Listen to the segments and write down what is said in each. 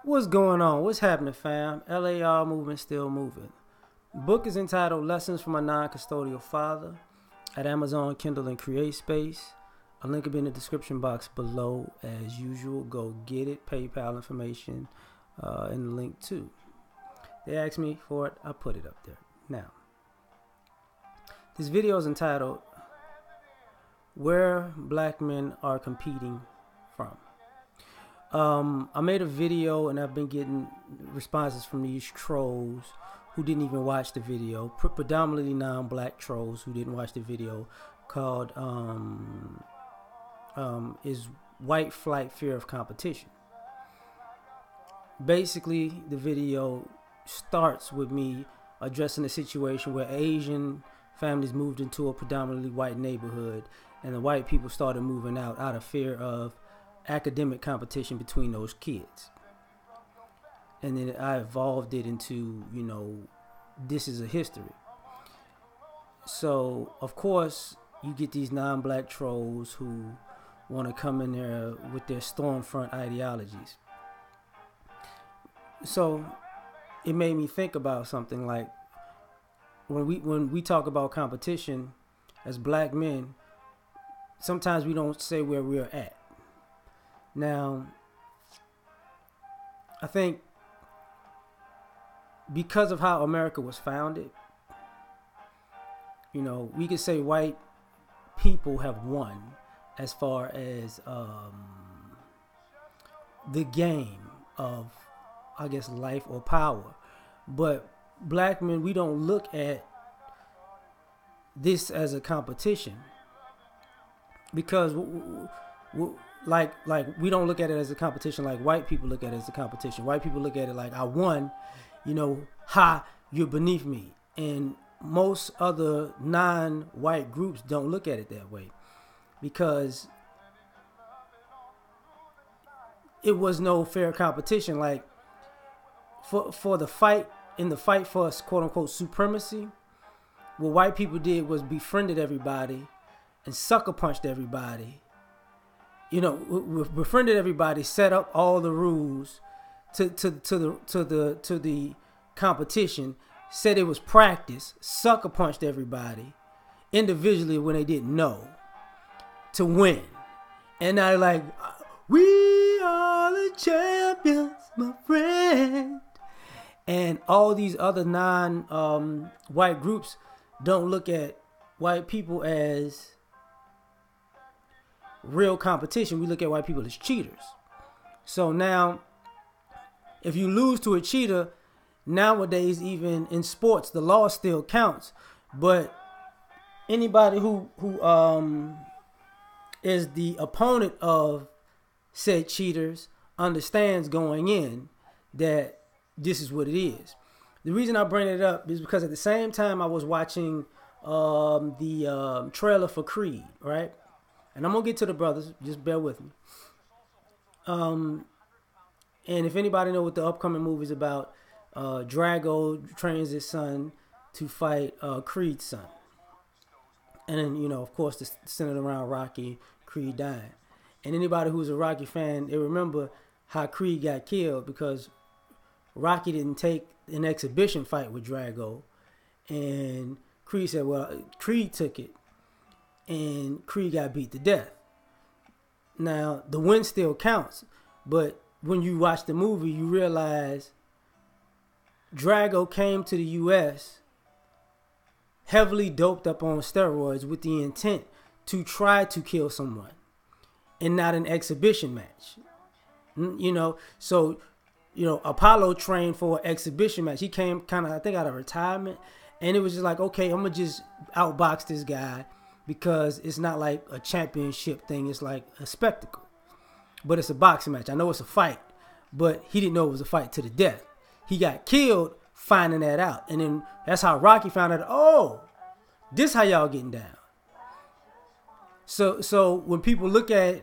What's going on? What's happening, fam? L.A.R. movement still moving. Book is entitled Lessons from a Non-Custodial Father at Amazon, Kindle, and CreateSpace. A link will be in the description box below as usual. Go get it. PayPal information in the link too. They asked me for it. I put it up there. Now, this video is entitled Where Black Men Are Competing From. I made a video and I've been getting responses from these trolls who didn't even watch the video, predominantly non-black trolls who didn't watch the video, called Is White Flight Fear of Competition? Basically, the video starts with me addressing a situation where Asian families moved into a predominantly white neighborhood and the white people started moving out of fear of academic competition between those kids. And then I evolved it into, this is a history. So, of course, you get these non-black trolls who want to come in there with their stormfront ideologies. So, it made me think about something like when we talk about competition as black men, sometimes we don't say where we're at. Now, I think because of how America was founded, we could say white people have won as far as the game of, I guess, life or power. But black men, we don't look at this as a competition because like we don't look at it as a competition like white people look at it as a competition. White people look at it like, I won, you're beneath me. And most other non-white groups don't look at it that way because it was no fair competition. Like for the fight, in the fight for quote unquote supremacy, what white people did was befriended everybody and sucker punched everybody. Befriended everybody, set up all the rules to the competition, said it was practice, sucker punched everybody individually when they didn't know to win. And now like, we are the champions, my friend. And all these other non-white groups don't look at white people as real competition. We look at white people as cheaters. So now, if you lose to a cheater, nowadays even in sports, the law still counts. But anybody who is the opponent of said cheaters understands going in that this is what it is. The reason I bring it up is because at the same time I was watching the trailer for Creed, right? And I'm going to get to the brothers. Just bear with me. And if anybody know what the upcoming movie is about, Drago trains his son to fight Creed's son. And then, of course, it's centered around Rocky, Creed dying. And anybody who's a Rocky fan, they remember how Creed got killed because Rocky didn't take an exhibition fight with Drago. And Creed said, well, Creed took it. And Creed got beat to death. Now, the win still counts. But when you watch the movie, you realize Drago came to the U.S. heavily doped up on steroids with the intent to try to kill someone and not an exhibition match. So, Apollo trained for an exhibition match. He came kind of, I think, out of retirement. And it was just like, okay, I'm going to just outbox this guy because it's not like a championship thing. It's like a spectacle. But it's a boxing match. I know it's a fight, but he didn't know it was a fight to the death. He got killed finding that out. And then that's how Rocky found out, oh, this how y'all getting down. So when people look at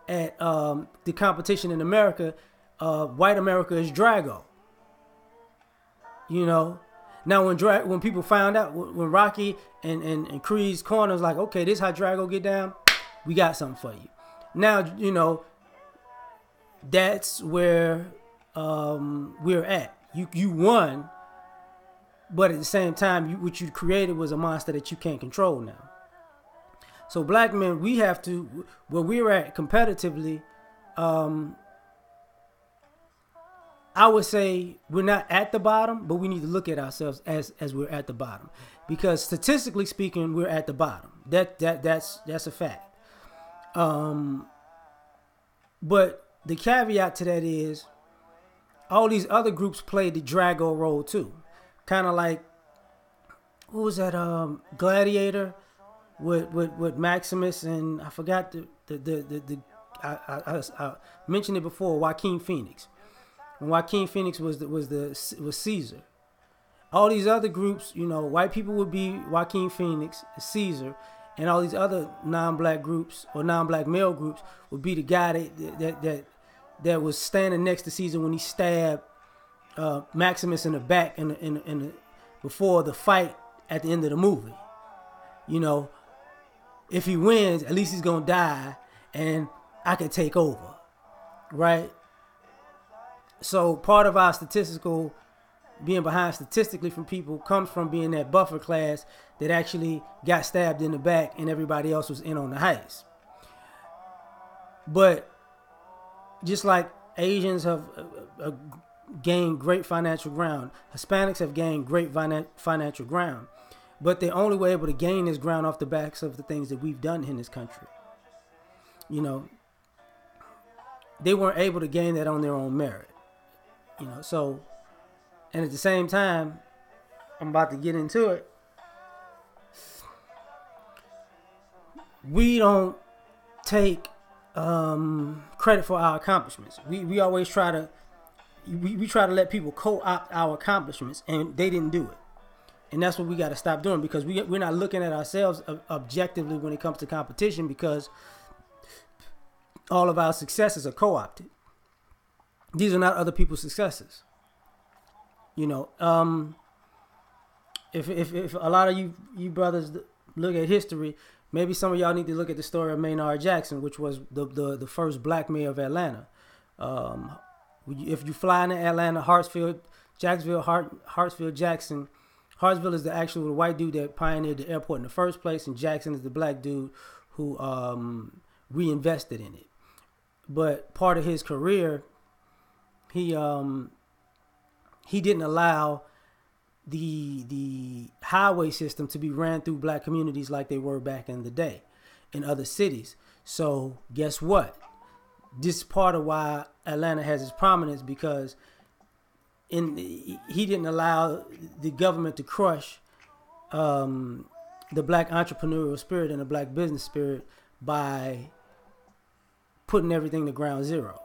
the competition in America, white America is Drago. Now when people found out, when Rocky and Creed's corner was like, okay, this is how Drago get down, we got something for you. Now, that's where we're at. You won, but at the same time, what you created was a monster that you can't control now. So black men, we have to, where we're at competitively, I would say we're not at the bottom, but we need to look at ourselves as we're at the bottom, because statistically speaking, we're at the bottom. That's a fact. But the caveat to that is, all these other groups played the Drago role too, kind of like, who was that? Gladiator with Maximus, and I forgot I mentioned it before, Joaquin Phoenix. When Joaquin Phoenix was Caesar. All these other groups, white people would be Joaquin Phoenix, Caesar, and all these other non-black groups or non-black male groups would be the guy that was standing next to Caesar when he stabbed Maximus in the back before the fight at the end of the movie. If he wins, at least he's gonna die, and I can take over, right? So part of our being behind statistically from people comes from being that buffer class that actually got stabbed in the back and everybody else was in on the heist. But just like Asians have gained great financial ground, Hispanics have gained great financial ground, but they only were able to gain this ground off the backs of the things that we've done in this country. They weren't able to gain that on their own merit. So, and at the same time, I'm about to get into it. We don't take credit for our accomplishments. We always try to let people co-opt our accomplishments, and they didn't do it. And that's what we got to stop doing, because we're not looking at ourselves objectively when it comes to competition, because all of our successes are co-opted. These are not other people's successes. If a lot of you brothers look at history, maybe some of y'all need to look at the story of Maynard Jackson, which was the first black mayor of Atlanta. If you fly into Atlanta, Hartsfield, Jacksonville, Hartsfield, Jackson. Hartsville is the actual white dude that pioneered the airport in the first place, and Jackson is the black dude who reinvested in it. But part of his career, he didn't allow the highway system to be ran through black communities like they were back in the day in other cities. So guess what? This is part of why Atlanta has its prominence, because he didn't allow the government to crush the black entrepreneurial spirit and the black business spirit by putting everything to ground zero.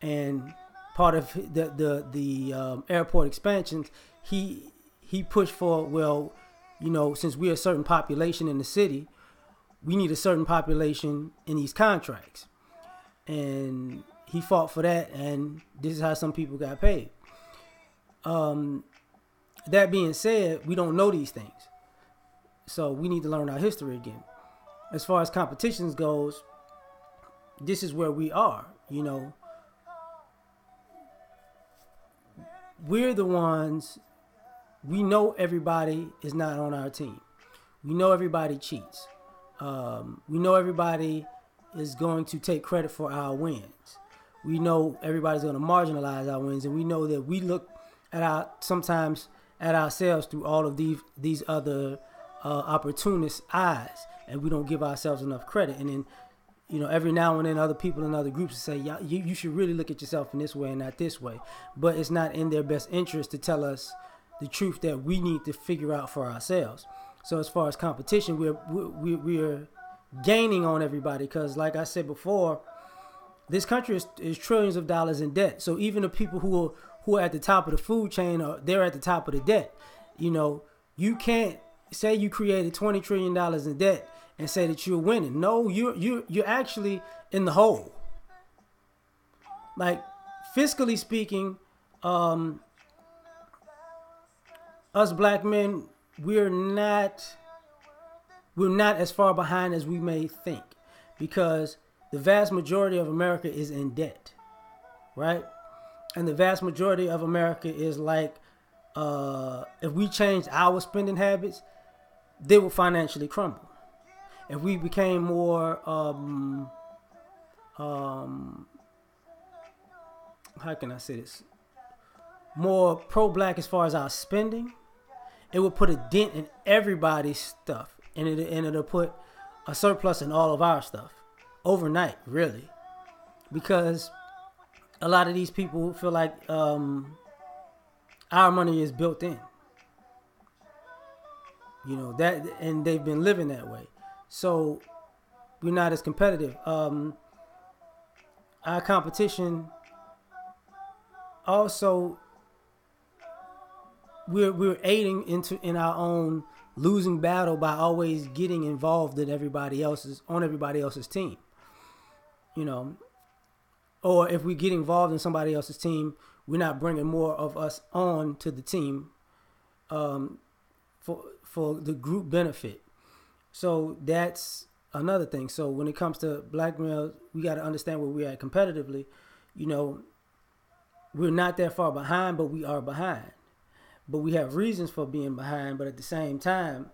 And part of the airport expansions, he pushed for, since we're a certain population in the city, we need a certain population in these contracts. And he fought for that, and this is how some people got paid. That being said, we don't know these things, so we need to learn our history again. As far as competitions goes, this is where we are. We're the ones, we know everybody is not on our team. We know everybody cheats. We know everybody is going to take credit for our wins. We know everybody's going to marginalize our wins, and we know that we look sometimes at ourselves through all of these other opportunist eyes, and we don't give ourselves enough credit. And then, every now and then other people in other groups say, you should really look at yourself in this way and not this way. But it's not in their best interest to tell us the truth that we need to figure out for ourselves. So as far as competition, we're gaining on everybody, because like I said before, this country is trillions of dollars in debt. So even the people who are at the top of the food chain, they're at the top of the debt. You can't say you created $20 trillion in debt and say that you're winning. No, you're actually in the hole. Like, fiscally speaking, us black men, we're not as far behind as we may think, because the vast majority of America is in debt, right? And the vast majority of America is like, if we changed our spending habits, they will financially crumble. If we became more, how can I say this? More pro-black as far as our spending, it will put a dent in everybody's stuff, and it'll put a surplus in all of our stuff overnight, really, because a lot of these people feel like our money is built in, that, and they've been living that way, so we're not as competitive. Our competition also, we're aiding in our own losing battle by always getting involved in everybody else's team, or if we get involved in somebody else's team, we're not bringing more of us on to the team, for the group benefit. So that's another thing. So when it comes to black males, we got to understand where we're at competitively. We're not that far behind, but we are behind. But we have reasons for being behind. But at the same time,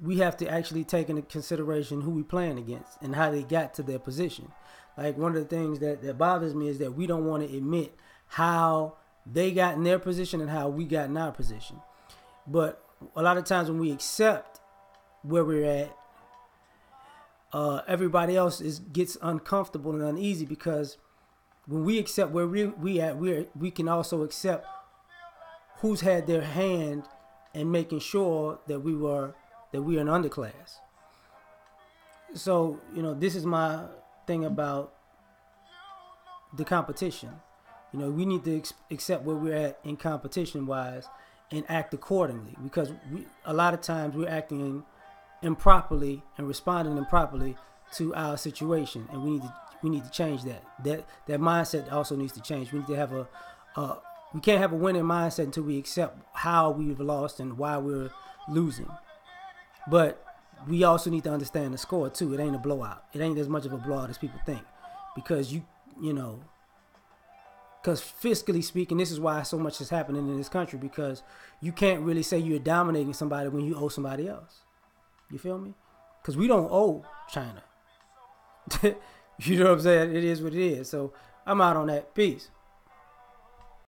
we have to actually take into consideration who we playing against and how they got to their position. Like, one of the things that bothers me is that we don't want to admit how they got in their position and how we got in our position. But a lot of times when we accept where we're at, everybody else gets uncomfortable and uneasy, because when we accept where we at, we can also accept who's had their hand in making sure that we're an underclass. So, this is my thing about the competition. We need to accept where we're at in competition wise and act accordingly, because a lot of times we're acting improperly and responding improperly to our situation, and we need to change that. That mindset also needs to change. We need to have we can't have a winning mindset until we accept how we've lost and why we're losing. But we also need to understand the score too. It ain't a blowout. It ain't as much of a blowout as people think, because because fiscally speaking, this is why so much is happening in this country, because you can't really say you're dominating somebody when you owe somebody else. You feel me? Because we don't owe China. You know what I'm saying? It is what it is. So I'm out on that. Peace.